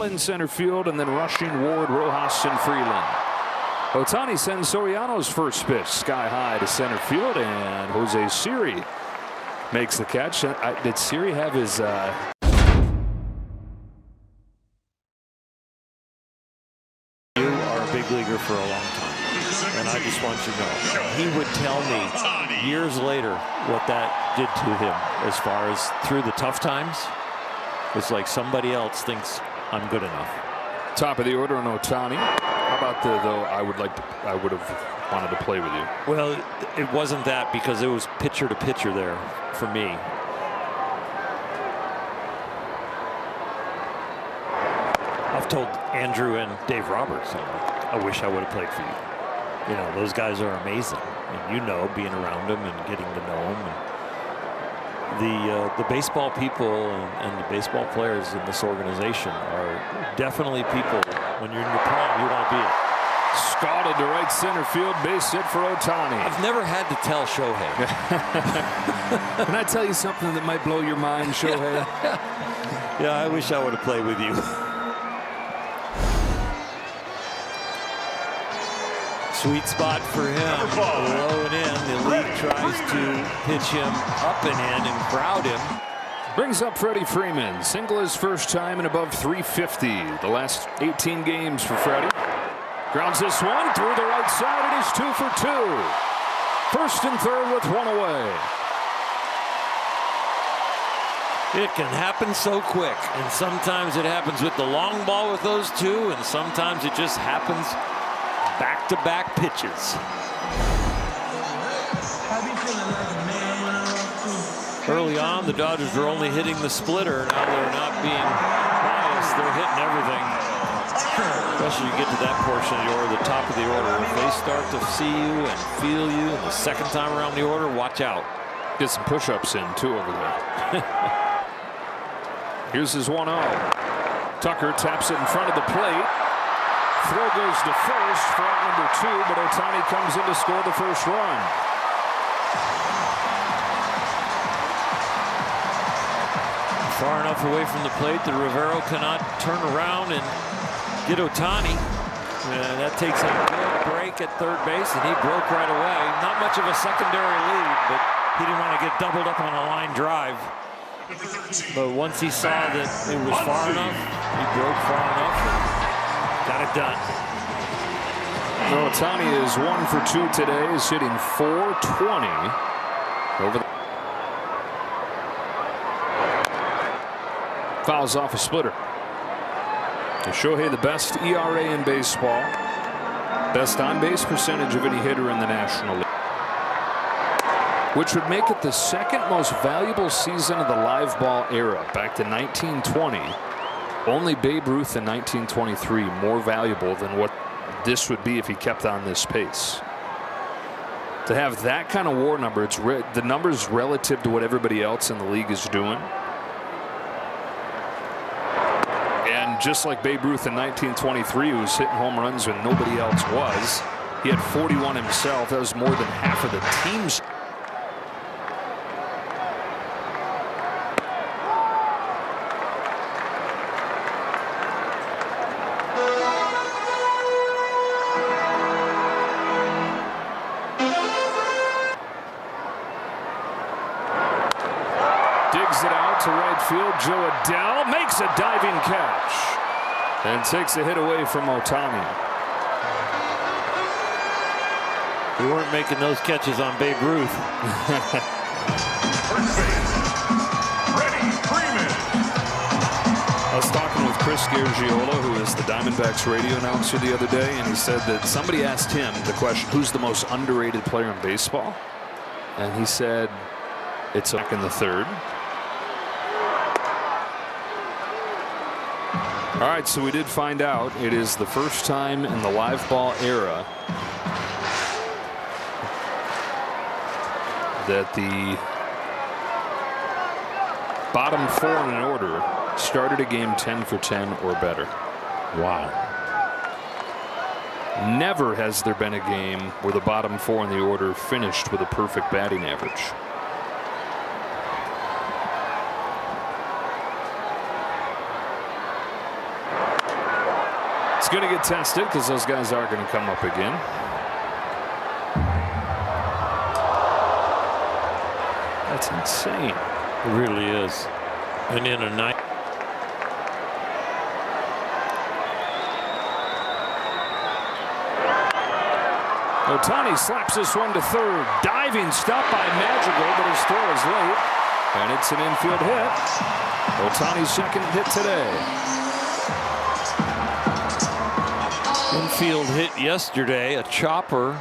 in center field, and then rushing Ward, Rojas, and Freeland. Ohtani sends Soriano's first pitch sky high to center field, and Jose Siri makes the catch. Did Siri have his You are a big leaguer for a long time, and I just want you to know, he would tell me years later what that did to him as far as through the tough times. It's like somebody else thinks I'm good enough. Top of the order on Ohtani. How about though I would have wanted to play with you. Well, it wasn't that, because it was pitcher to pitcher there for me. I've told Andrew and Dave Roberts, I wish I would have played for you. You know, those guys are amazing, and you know, being around them and getting to know them. And the baseball people and the baseball players in this organization are definitely people, when you're in your prime, you want to be it. Scalded to right center field, base hit for Ohtani. I've never had to tell Shohei. Can I tell you something that might blow your mind, Shohei? Yeah, I wish I would have played with you. Sweet spot for him, low and in. The league tries to pitch him up and in and crowd him. Brings up Freddie Freeman. Single his first time in above 350. The last 18 games for Freddie. Grounds this one through the right side. It is 2 for 2. First and third with one away. It can happen so quick, and sometimes it happens with the long ball with those two, and sometimes it just happens back-to-back pitches. Early on, the Dodgers were only hitting the splitter. Now they're not being biased. They're hitting everything. Especially you get to that portion of the order, the top of the order. If they start to see you and feel you the second time around the order, watch out. Get some push-ups in, too, over there. Here's his 1-0. Tucker taps it in front of the plate. Throw goes to first for out number 2, but Ohtani comes in to score the first run. Far enough away from the plate that Rivero cannot turn around and get Ohtani. That takes a good break at third base, and he broke right away. Not much of a secondary lead, but he didn't want to get doubled up on a line drive. But once he saw that it was far enough, he broke far enough and got it done. So Ohtani is 1 for 2 today. Is hitting .420 over the fouls off a splitter. Shohei, the best ERA in baseball, best on-base percentage of any hitter in the National League, which would make it the second most valuable season of the live ball era back to 1920. Only Babe Ruth in 1923 more valuable than what this would be if he kept on this pace. To have that kind of WAR number, it's the numbers relative to what everybody else in the league is doing. And just like Babe Ruth in 1923, who was hitting home runs when nobody else was, he had 41 himself. That was more than half of the team's. Digs it out to right field. Joe Adele makes a diving catch and takes a hit away from Ohtani. We weren't making those catches on Babe Ruth. I was talking with Chris Garagiola, who is the Diamondbacks radio announcer, the other day, and he said that somebody asked him the question, who's the most underrated player in baseball? And he said it's back in the third. All right, so we did find out it is the first time in the live ball era that the bottom 4 in an order started a game 10 for 10 or better. Wow. Never has there been a game where the bottom 4 in the order finished with a perfect batting average. It's going to get tested because those guys are going to come up again. That's insane. It really is. And in a night. Ohtani slaps this one to third. Diving stop by Madrigal, but his throw is late. And it's an infield hit. Ohtani's second hit today. Infield hit yesterday, a chopper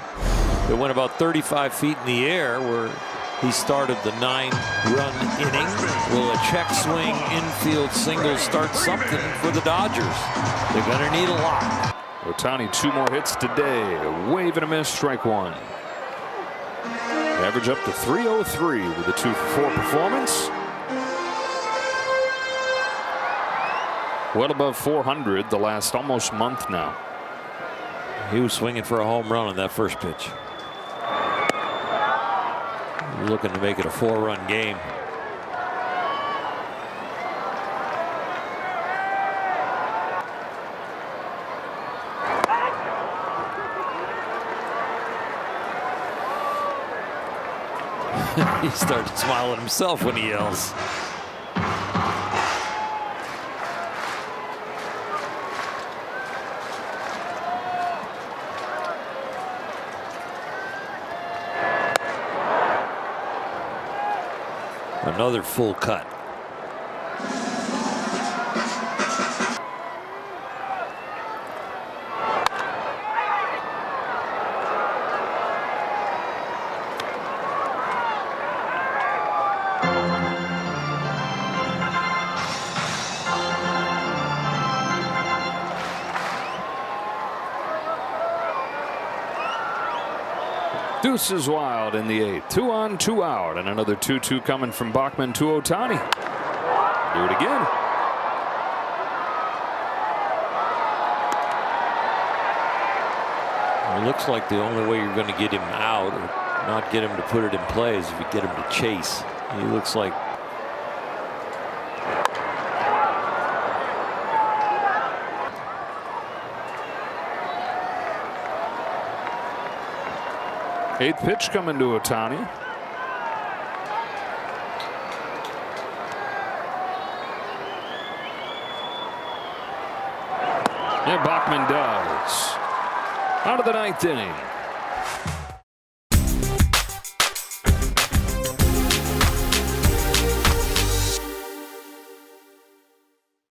that went about 35 feet in the air where he started the 9-run inning. Will a check swing infield single start something for the Dodgers? They're going to need a lot. Ohtani 2 more hits today. A wave and a miss, strike 1. Average up to 303 with a 2-for-4 performance. Well above 400 the last almost month now. He was swinging for a home run on that first pitch. Looking to make it a 4-run game. He started smiling himself when he yells. Another full cut. Deuce is wild in the 8th. 2 on, 2 out, and another 2-2 coming from Bachman to Ohtani. Do it again. It looks like the only way you're going to get him out or not get him to put it in play is if you get him to chase. He looks like. Eighth pitch coming to Ohtani. Yeah, Bachman does. Out of the 9th inning.